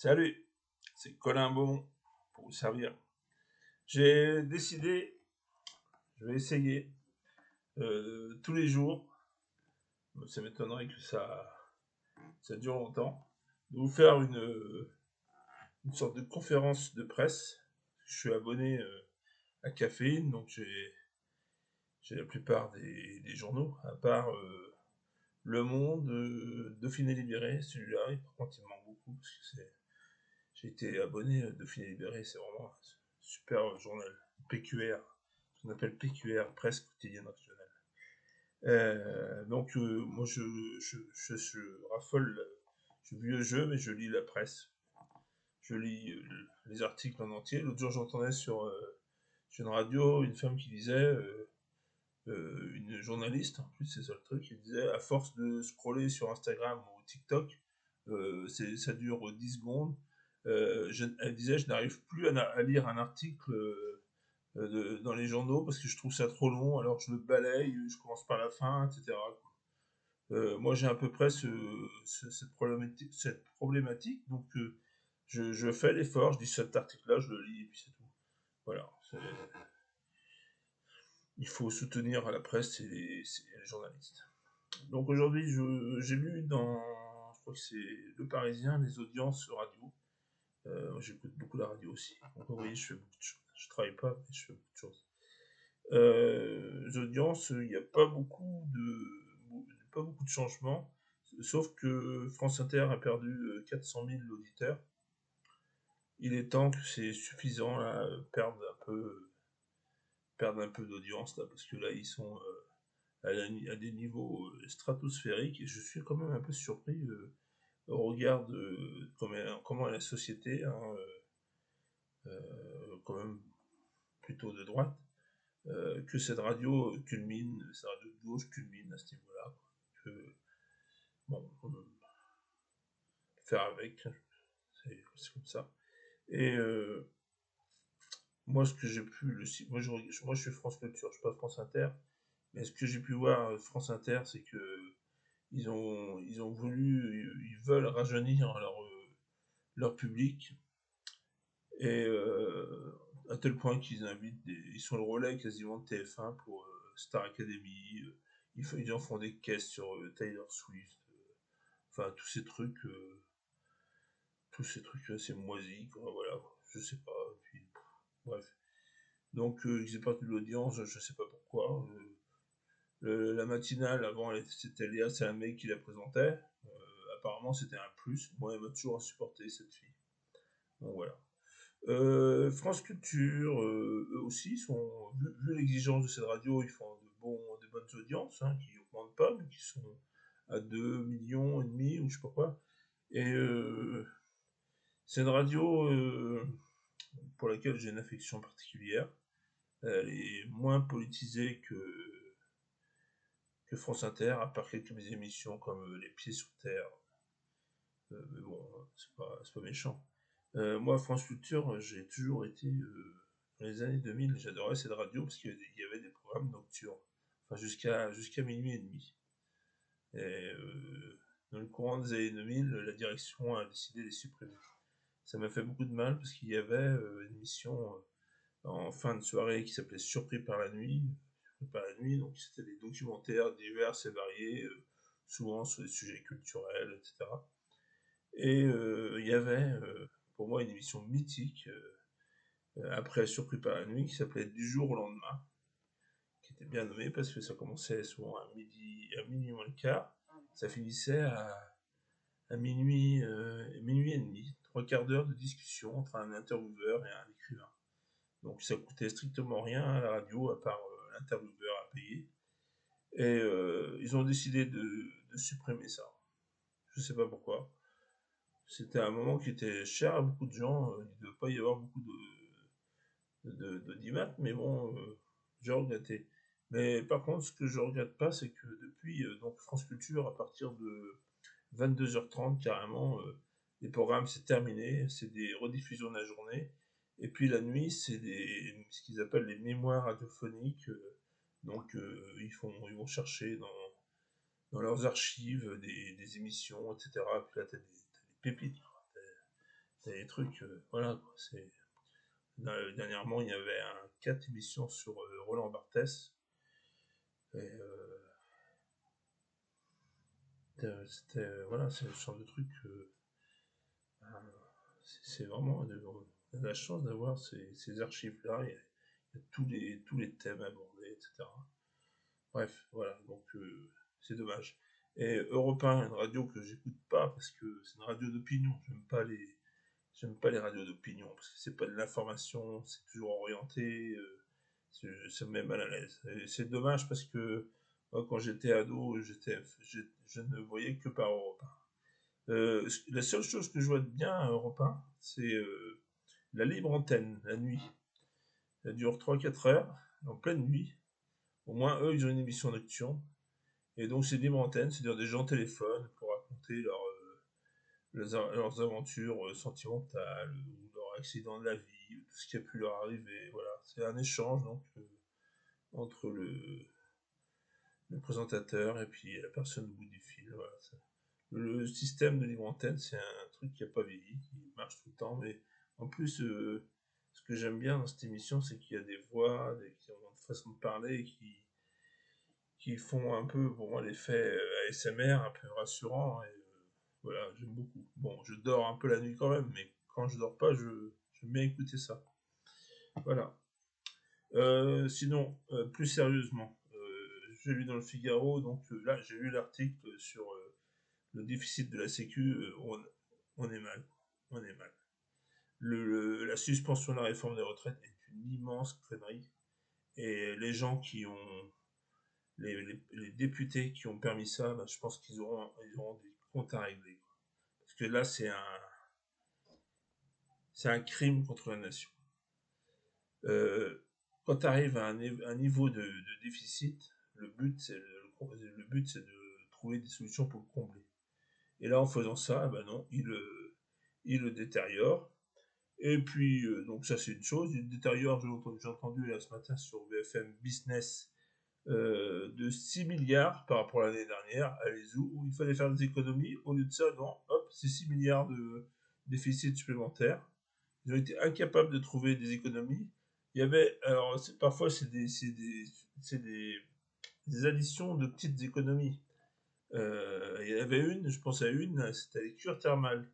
Salut, c'est Colin Beaumont pour vous servir. J'ai décidé, je vais essayer tous les jours, ça m'étonnerait que ça dure longtemps, de vous faire une sorte de conférence de presse. Je suis abonné à Caféine, donc j'ai la plupart des journaux, à part Le Monde, Dauphiné Libéré, celui-là, et par contre il me manque beaucoup parce que j'ai été abonné à Dauphiné Libéré, c'est vraiment un super journal. PQR, ce qu'on appelle PQR, Presse Quotidienne Régionale. Moi je raffole, je suis vieux jeu, mais je lis la presse. Je lis les articles en entier. L'autre jour, j'entendais sur une radio une femme qui disait, une journaliste, en plus c'est ça le truc, qui disait à force de scroller sur Instagram ou TikTok, ça dure 10 secondes. Elle disait je n'arrive plus à lire un article dans les journaux parce que je trouve ça trop long, alors je le balaye, je commence par la fin, etc. Moi j'ai à peu près cette problématique, donc je fais l'effort, je dis cet article-là, je le lis et puis c'est tout. Voilà, il faut soutenir la presse et les journalistes. Donc aujourd'hui, j'ai lu je crois que c'est Le Parisien, les audiences radio. J'écoute beaucoup la radio aussi. Donc vous voyez, je fais beaucoup de choses. Je travaille pas, mais je fais beaucoup de choses. Les audiences, il n'y a pas beaucoup de changements, sauf que France Inter a perdu 400 000 auditeurs. Il est temps que c'est suffisant là, perdre un peu d'audience là, parce que là ils sont à des niveaux stratosphériques et je suis quand même un peu surpris au regard de comment est la société, hein, quand même plutôt de droite, que cette radio de gauche culmine à ce niveau-là. Que, bon, faire avec, c'est comme ça. Et moi, ce que j'ai pu, moi je suis France Culture, je suis pas France Inter, mais ce que j'ai pu voir France Inter, c'est que ils veulent rajeunir leur public, et à tel point ils sont le relais quasiment de TF1 pour Star Academy. Ils en font des caisses sur Taylor Swift, enfin tous ces trucs assez moisis, quoi, voilà, je sais pas. Puis, bref. Donc ils faisaient partie de l'audience, je sais pas pourquoi. La matinale avant, c'était Léa Salamé qui la présentait. Apparemment c'était un plus. Moi, elle m'a toujours insupporté cette fille. Donc voilà. France Culture, eux aussi, vu l'exigence de cette radio, ils font des bonnes audiences, hein, qui n'augmentent pas, mais qui sont à 2 millions et demi, ou je sais pas quoi. Et c'est une radio pour laquelle j'ai une affection particulière. Elle est moins politisée que France Inter, à part quelques émissions comme Les Pieds sur Terre. Mais bon, c'est pas méchant. Moi, France Culture, j'ai toujours été. Dans les années 2000, j'adorais cette radio parce qu'il y avait des programmes nocturnes. Enfin, jusqu'à minuit et demi. Et dans le courant des années 2000, la direction a décidé de les supprimer. Ça m'a fait beaucoup de mal parce qu'il y avait une émission en fin de soirée qui s'appelait Surpris par la nuit. Surpris par la nuit, donc c'était des documentaires divers et variés, souvent sur des sujets culturels, etc. Et il y avait pour moi une émission mythique après Surpris par la nuit qui s'appelait Du jour au lendemain, qui était bien nommé parce que ça commençait souvent à minuit moins le quart, ça finissait à minuit et demi, 3 quarts d'heure de discussion entre un intervieweur et un écrivain. Donc ça coûtait strictement rien à la radio à part l'intervieweur à payer. Et ils ont décidé de supprimer ça. Je sais pas pourquoi. C'était un moment qui était cher à beaucoup de gens. Il ne devait pas y avoir beaucoup d'audimat, mais bon, j'ai regretté. Mais par contre, ce que je regrette pas, c'est que depuis donc France Culture, à partir de 22h30, carrément, les programmes c'est terminé, c'est des rediffusions de la journée. Et puis la nuit, c'est ce qu'ils appellent les mémoires radiophoniques. Donc ils vont chercher dans leurs archives des émissions, etc. Puis là, t'as des pépites. C'est des trucs, voilà, quoi, c'est... Dernièrement, il y avait 4 émissions sur Roland Barthès. Et c'était, voilà, c'est le genre de truc. C'est vraiment. On a la chance d'avoir ces archives-là. Il y a tous les thèmes abordés, etc. Bref, voilà, donc c'est dommage. Et Europe 1, une radio que j'écoute pas parce que c'est une radio d'opinion. J'aime pas les radios d'opinion parce que c'est pas de l'information, c'est toujours orienté. Ça me met mal à l'aise. Et c'est dommage parce que moi, quand j'étais ado, je ne voyais que par Europe 1. La seule chose que je vois de bien à Europe 1, c'est la libre antenne, la nuit. Elle dure 3-4 heures, en pleine nuit. Au moins, eux, ils ont une émission nocturne. Et donc, c'est libre antenne, c'est-à-dire des gens téléphonent pour raconter leurs aventures sentimentales, ou leurs accidents de la vie, ou tout ce qui a pu leur arriver. Voilà, c'est un échange donc entre le présentateur et puis la personne au bout du fil. Voilà, le système de libre antenne, c'est un truc qui n'a pas vieilli, qui marche tout le temps. Mais en plus, ce que j'aime bien dans cette émission, c'est qu'il y a des voix, qui ont une façon de parler qui font un peu, pour moi, l'effet ASMR, un peu rassurant. Et voilà, j'aime beaucoup. Bon, je dors un peu la nuit quand même, mais quand je dors pas, je mets écouter ça. Voilà. Sinon, plus sérieusement, j'ai lu dans le Figaro, donc là, j'ai lu l'article sur le déficit de la Sécu. On est mal. On est mal. La suspension de la réforme des retraites est une immense connerie. Et les gens qui ont les députés qui ont permis ça, bah, je pense qu'ils auront des comptes à régler. Parce que là, c'est un crime contre la nation. Quand tu arrives à un niveau de déficit, le but, c'est de trouver des solutions pour le combler. Et là, en faisant ça, ben non, il le détériore. Et puis, donc ça, c'est une chose. Il détériore, j'ai entendu là ce matin sur BFM Business, de 6 milliards par rapport à l'année dernière, allez où il fallait faire des économies. Au lieu de ça, non, hop, c'est 6 milliards de déficit supplémentaire. Ils ont été incapables de trouver des économies. Il y avait, alors parfois c'est des additions de petites économies. Il y en avait une, je pense à une, c'était les cures thermales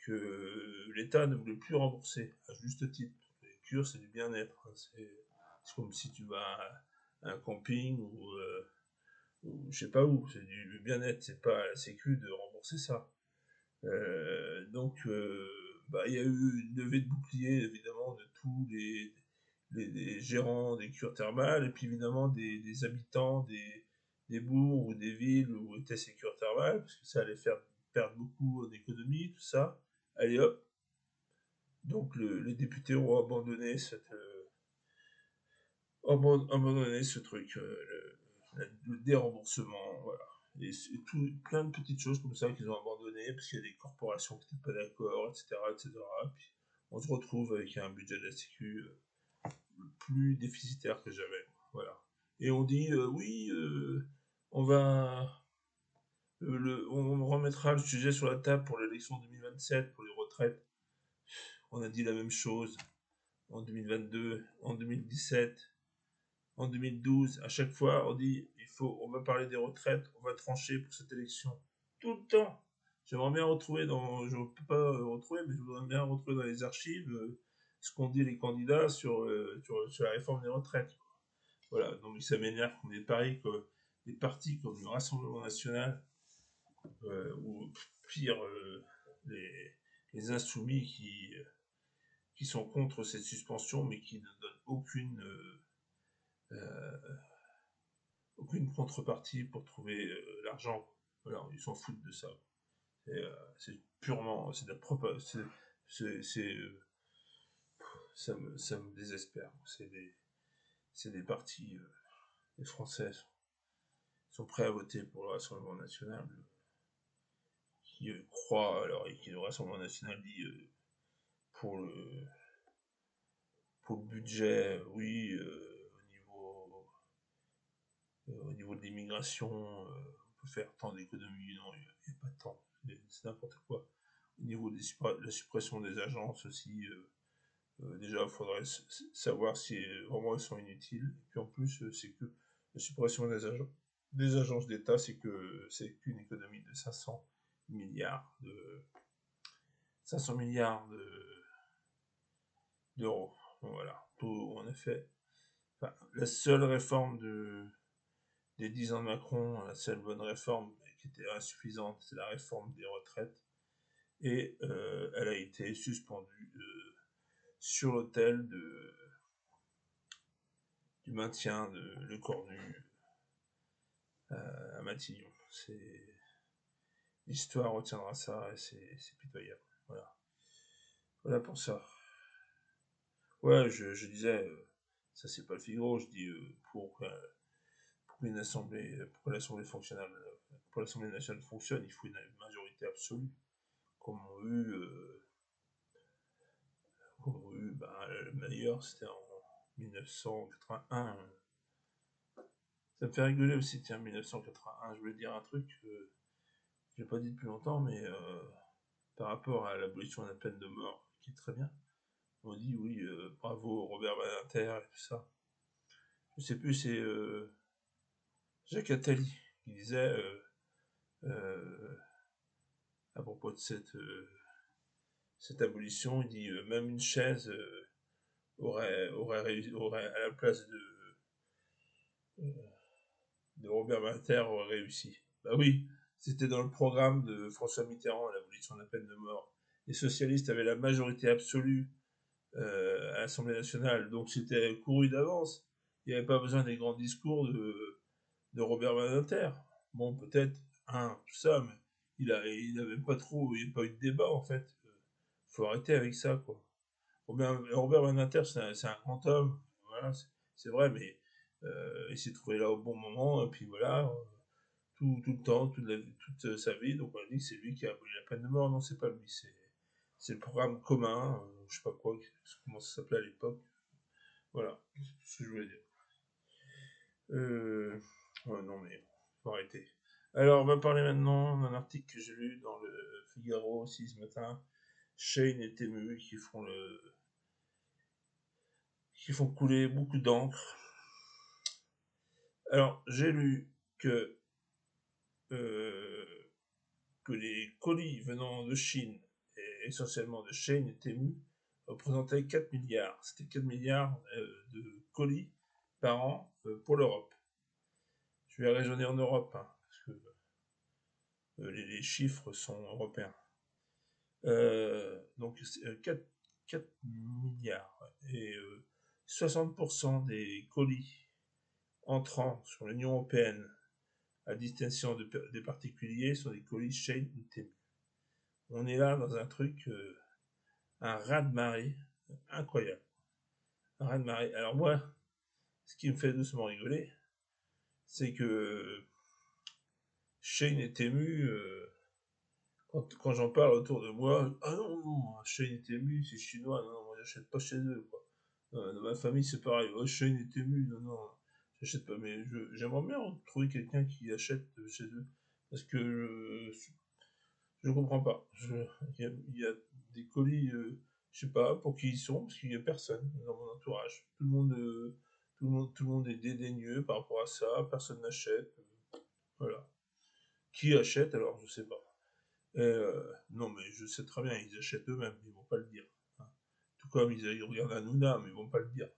que l'État ne voulait plus rembourser, à juste titre. Les cures, c'est du bien-être. Hein. C'est comme si tu vas à un camping ou je sais pas où, c'est du bien-être, c'est pas à la Sécu de rembourser ça. Donc, bah, il y a eu une levée de bouclier, évidemment, de tous les gérants des cures thermales, et puis évidemment des habitants des bourgs ou des villes où étaient ces cures thermales, parce que ça allait faire perdre beaucoup d'économies, tout ça. Allez hop. Donc les députés ont abandonné ce truc, le déremboursement, voilà. Et plein de petites choses comme ça qu'ils ont abandonné parce qu'il y a des corporations qui n'étaient pas d'accord, etc., etc. Puis on se retrouve avec un budget de la Sécu plus déficitaire que jamais. Voilà. Et on dit oui, on va, on remettra le sujet sur la table pour l'élection 2027 pour les retraites. On a dit la même chose en 2022, en 2017, en 2012. À chaque fois, on dit on va parler des retraites, on va trancher pour cette élection. Tout le temps. J'aimerais bien retrouver je ne peux pas retrouver, mais je voudrais bien retrouver dans les archives ce qu'ont dit les candidats sur la réforme des retraites. Voilà, donc ça m'énerve qu'on ait pareil que des partis comme le Rassemblement National ou pire les Insoumis qui sont contre cette suspension mais qui ne donnent aucune contrepartie pour trouver l'argent. Voilà, ils s'en foutent de ça. C'est purement, c'est de la propagande. Ça me désespère. C'est des partis, les Français sont prêts à voter pour le Rassemblement National, qui croient, alors, et qui le Rassemblement National dit pour le, pour le budget, oui, au niveau de l'immigration, on peut faire tant d'économies. Non, il n'y a pas tant. C'est n'importe quoi. au niveau de la suppression des agences aussi, déjà, il faudrait savoir si vraiment elles sont inutiles. Et puis en plus, c'est que la suppression des agences d'État, c'est qu'une économie de 500 milliards de 500 milliards d'euros. Donc voilà, tout en effet. Enfin, la seule réforme des 10 ans de Macron, la seule bonne réforme qui était insuffisante, c'est la réforme des retraites. Et elle a été suspendue sur l'autel du maintien de Le Cornu à Matignon. L'histoire retiendra ça et c'est pitoyable. Voilà. Voilà pour ça. Ouais, je disais, ça c'est pas le Figaro, je dis pour que l'Assemblée fonctionnelle, pour l'Assemblée nationale fonctionne, il faut une majorité absolue. Comme on a eu le meilleur, c'était en 1981. Ça me fait rigoler aussi, tiens, 1981. Je voulais dire un truc que j'ai pas dit depuis longtemps, mais par rapport à l'abolition de la peine de mort, qui est très bien. On dit oui, bravo Robert Badinter et tout ça. Je sais plus, c'est Jacques Attali qui disait à propos de cette abolition, il dit même une chaise aurait à la place de Robert Badinter aurait réussi. Bah oui, c'était dans le programme de François Mitterrand, l'abolition de la peine de mort. Les socialistes avaient la majorité absolue à l'Assemblée nationale, donc c'était couru d'avance. Il n'y avait pas besoin des grands discours de Robert Badinter. Bon, peut-être, tout ça, mais il n'avait pas trop, il n'y a pas eu de débat en fait. Faut arrêter avec ça, quoi. Robert Badinter, c'est un grand homme, voilà, c'est vrai, mais il s'est trouvé là au bon moment, et puis voilà, tout le temps, toute sa vie, donc on a dit que c'est lui qui a aboli la peine de mort. Non, c'est pas lui, c'est le programme commun, je sais pas quoi, comment ça s'appelait à l'époque. Voilà, c'est ce que je voulais dire. Ouais, non, mais faut arrêter. Alors, on va parler maintenant d'un article que j'ai lu dans le Figaro aussi ce matin. Shane et Temu qui font couler beaucoup d'encre. Alors, j'ai lu que les colis venant de Chine, et essentiellement de Shane et Temu, représentaient 4 milliards. C'était 4 milliards de colis par an pour l'Europe. Je vais raisonner en Europe, parce que les chiffres sont européens. Donc 4 milliards. Et 60% des colis entrant sur l'Union européenne à destination des particuliers sont des colis Shane ou Temu. On est là dans un truc, un raz-de-marée incroyable. Un raz-de-marée. Alors moi, ce qui me fait doucement rigoler, c'est que Shane et Temu, quand j'en parle autour de moi, ah non, Shane et Temu, c'est chinois, non, moi j'achète pas chez eux, quoi. Dans ma famille, c'est pareil, oh, Shane et Temu, non, j'achète pas, mais j'aimerais bien trouver quelqu'un qui achète chez eux, parce que je comprends pas. Il y a des colis, je sais pas pour qui ils sont, parce qu'il y a personne dans mon entourage. Tout le monde est dédaigneux par rapport à ça, personne n'achète, voilà. Qui achète alors, je sais pas. Non, mais je sais très bien, ils achètent eux-mêmes, ils vont pas le dire. Hein. Tout comme ils regardent Hanouna, mais ils vont pas le dire.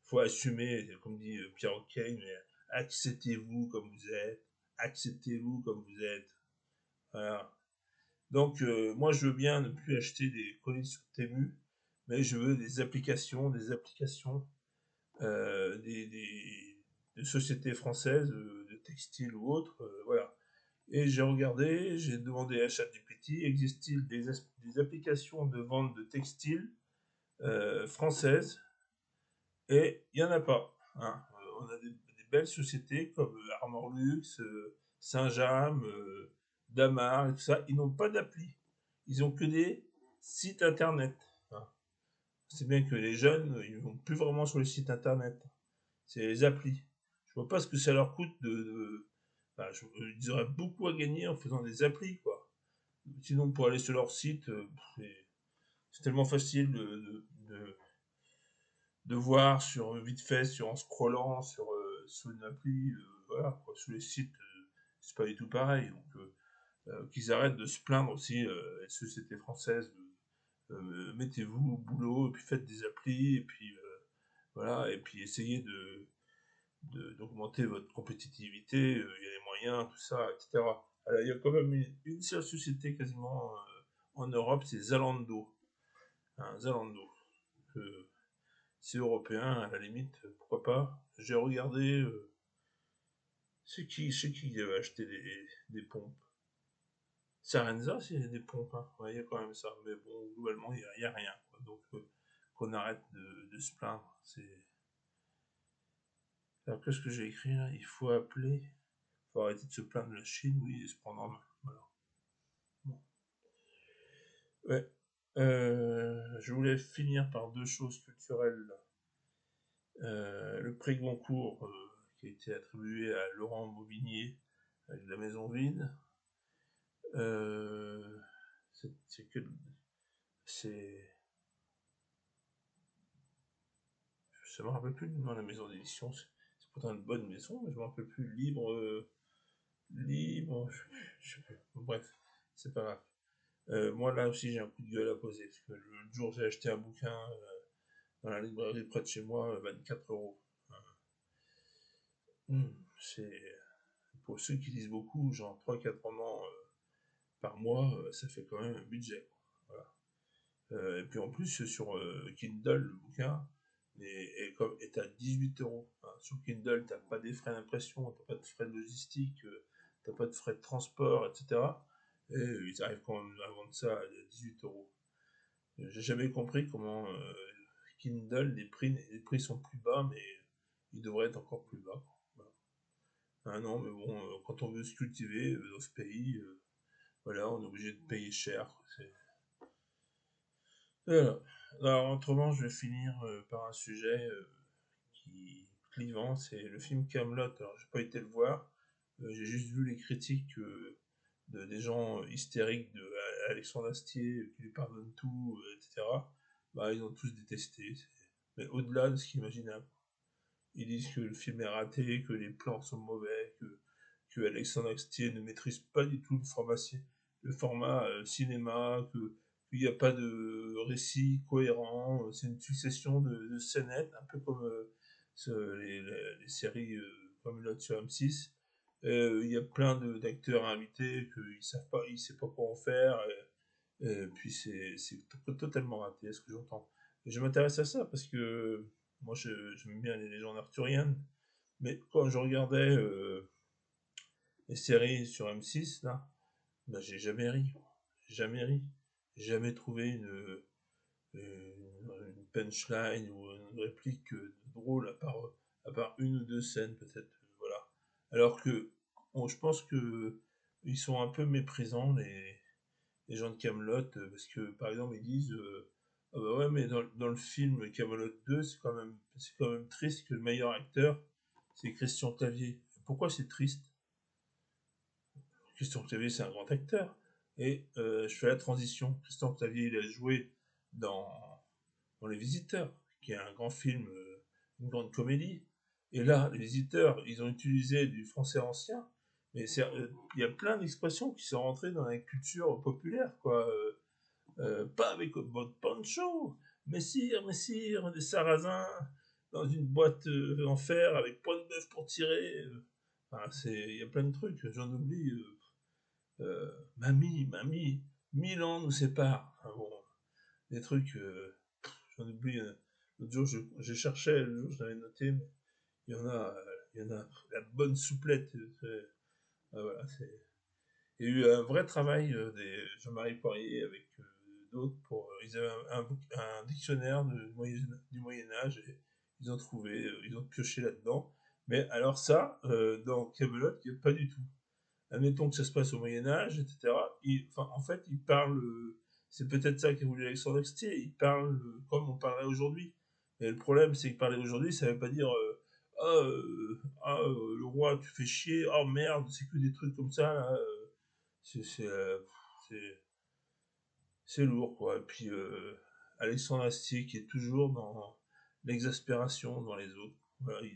Il faut assumer, comme dit Pierre O'Kane, mais acceptez-vous comme vous êtes, acceptez-vous comme vous êtes. Voilà. Donc, moi, je veux bien ne plus acheter des colis sur Temu, mais je veux des applications de sociétés françaises, de textiles ou autres, voilà. Et j'ai regardé, j'ai demandé à ChatGPT, existe-t-il des applications de vente de textiles françaises? Et il n'y en a pas. Hein. On a des belles sociétés comme Armor Luxe, Saint-James, Damar et tout ça. Ils n'ont pas d'appli. Ils ont que des sites internet. Hein. C'est bien que les jeunes, ils ne vont plus vraiment sur les sites internet. C'est les applis. Je vois pas ce que ça leur coûte ils auraient beaucoup à gagner en faisant des applis, quoi. sinon, pour aller sur leur site, c'est tellement facile de voir vite fait, en scrollant sur une appli, voilà, quoi, sur les sites, c'est pas du tout pareil. Donc, qu'ils arrêtent de se plaindre aussi, les sociétés françaises, mettez-vous au boulot, et puis faites des applis, et puis voilà, et puis essayez d'augmenter votre compétitivité, il y a les moyens, tout ça, etc. Alors, il y a quand même une seule société quasiment en Europe, c'est Zalando. Hein, Zalando. Euh, c'est européen, à la limite, pourquoi pas. J'ai regardé, c'est qui avait acheté des pompes. Sarenza, c'est des pompes, hein. Ouais, il y a quand même ça. Mais bon, globalement, il y a rien, quoi. Donc, qu'on arrête de se plaindre. Alors, qu'est-ce que j'ai écrit là? Il faut appeler. Il faut arrêter de se plaindre de la Chine, oui, et se prendre en main. Voilà. Bon. Ouais. Je voulais finir par deux choses culturelles. Le prix Goncourt, qui a été attribué à Laurent Maubigné, avec La Maison Vide. Euh, c'est que. C'est. Je me rappelle plus du nom de la maison d'édition. C'est pourtant une bonne maison, mais je me rappelle plus. Libre. Je sais plus. Bref, c'est pas grave. Moi, là aussi, j'ai un coup de gueule à poser. Parce que le jour, j'ai acheté un bouquin dans la librairie près de chez moi, 24 €. C'est. Pour ceux qui lisent beaucoup, genre 3-4 romans par mois, ça fait quand même un budget. Voilà. Et puis en plus, sur Kindle, le bouquin est à 18 €. Hein. Sur Kindle, t'as pas des frais d'impression, t'as pas de frais de logistique, t'as pas de frais de transport, etc. Et ils arrivent quand même à vendre ça à 18 €. J'ai jamais compris comment Kindle, les prix sont plus bas, mais ils devraient être encore plus bas. Voilà. Ah non, mais bon, quand on veut se cultiver dans ce pays, voilà, on est obligé de payer cher. Voilà. Alors, autrement, je vais finir par un sujet qui est clivant, c'est le film Camelot. Alors, j'ai pas été le voir, j'ai juste vu les critiques des gens hystériques de Alexandre Astier qui lui pardonne tout, etc. Bah, ils ont tous détesté. Mais au-delà de ce qu'imaginable. Ils disent que le film est raté, que les plans sont mauvais, que Alexandre Astier ne maîtrise pas du tout le format cinéma, qu'il n'y a pas de récit cohérent, c'est une succession de scénettes, un peu comme les séries comme l'autre sur M6. Il y a plein d'acteurs invités qu'ils savent pas, ils savent pas quoi en faire, et puis c'est totalement raté, ce que j'entends. Et je m'intéresse à ça parce que moi j'aime bien les légendes arthuriennes, mais quand je regardais les séries sur M6, là, bah, j'ai jamais ri. Jamais ri. Jamais trouvé une punchline ou une réplique drôle, à part une ou deux scènes, peut-être. Voilà. Alors que je pense que ils sont un peu méprisants, les gens de Camelot, parce que, par exemple, ils disent ah bah ouais, mais dans le film Camelot 2, c'est quand même triste que le meilleur acteur, c'est Christian Clavier. Pourquoi c'est triste? Christian Clavier, c'est un grand acteur. Et je fais la transition. Christian Clavier, il a joué dans, dans Les Visiteurs, qui est un grand film, une grande comédie. Et là, Les Visiteurs, ils ont utilisé du français ancien, mais il y a plein d'expressions qui sont rentrées dans la culture populaire, quoi. Pas avec votre poncho, messire, des sarrasins, dans une boîte en fer avec point de bœuf pour tirer. Enfin, il y a plein de trucs, j'en oublie. Mamie, 1000 ans nous séparent. Enfin, bon, des trucs, j'en oublie. L'autre jour, j'ai cherché, le jour, je l'avais noté, mais il y en a, la bonne souplette. Voilà, il y a eu un vrai travail des Jean-Marie Poirier avec d'autres ils avaient un dictionnaire du Moyen Âge et ils ont trouvé, ils ont pioché là-dedans. Mais alors ça, dans Camelot, il n'y a pas du tout. Admettons que ça se passe au Moyen Âge, etc. En fait, il parle, c'est peut-être ça qu'a voulu Alexandre Astier, il parle comme on parlerait aujourd'hui. Et le problème, c'est que parler aujourd'hui, ça veut pas dire le roi, tu fais chier, oh merde, c'est que des trucs comme ça, là. C'est, c'est, euh, c'est- c'est lourd, quoi. Et puis, Alexandre Astier qui est toujours dans l'exaspération dans les autres. Voilà,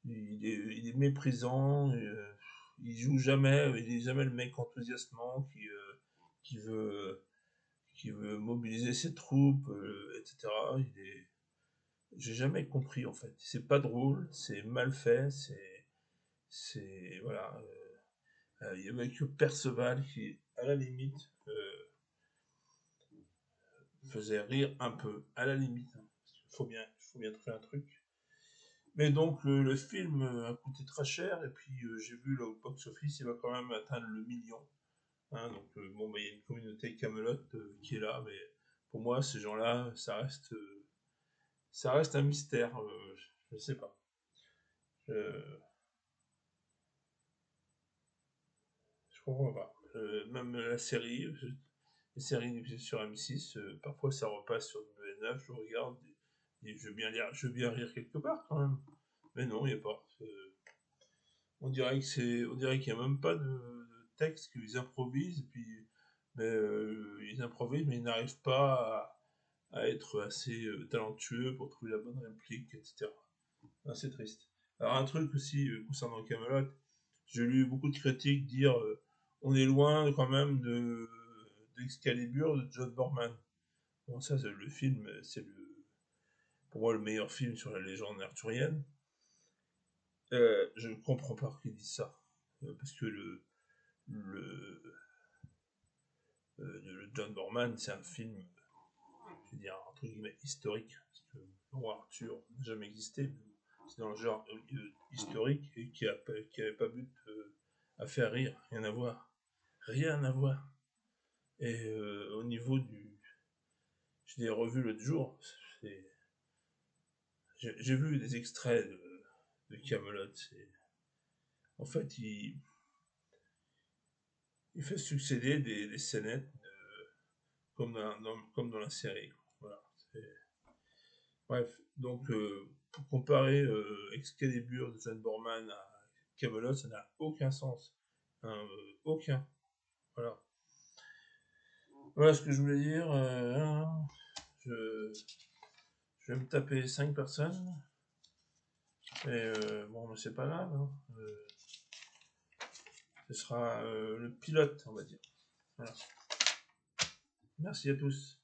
il est méprisant, il joue jamais, il est jamais le mec enthousiasmant qui veut, qui veut mobiliser ses troupes, etc. J'ai jamais compris en fait. C'est pas drôle, c'est mal fait, voilà. Il y avait que Perceval qui, à la limite, faisait rire un peu, à la limite. Hein. Il faut bien trouver un truc. Mais donc le film a coûté très cher et puis j'ai vu là au box office il va quand même atteindre le million. Hein, donc bon bah il y a une communauté Camelot qui est là, mais pour moi ces gens-là ça reste un mystère. Je sais pas. Je, je comprends pas. Même la série, les séries diffusées sur M6, parfois ça repasse sur W9, je regarde et je veux bien rire quelque part quand même. Mais non, il n'y a pas. On dirait qu'il n'y a même pas de texte, qu'ils improvisent, puis, mais ils improvisent, mais ils n'arrivent pas à être assez talentueux pour trouver la bonne réplique, etc. Ah, c'est triste. Alors un truc aussi concernant Camelot, j'ai lu beaucoup de critiques dire on est loin quand même d'Excalibur de John Borman. Bon ça, le film, pour moi le meilleur film sur la légende arthurienne. Je ne comprends pas qu'ils disent ça. Parce que le, le John Borman, c'est un film, je veux dire, entre guillemets, historique. Parce que le roi Arthur n'a jamais existé. C'est dans le genre historique et qui avait pas but à faire rire. Rien à voir. Rien à voir. Et au niveau du. Je l'ai revu l'autre jour. J'ai vu des extraits de Camelot. En fait, il fait succéder des scénettes comme dans la série. Voilà. Bref, donc pour comparer Excalibur de John Borman à Camelot, ça n'a aucun sens. Hein, aucun. Voilà. Voilà ce que je voulais dire. Je, je vais me taper 5 personnes. Et bon, mais c'est pas grave. Hein. Ce sera le pilote, on va dire. Voilà. Merci à tous.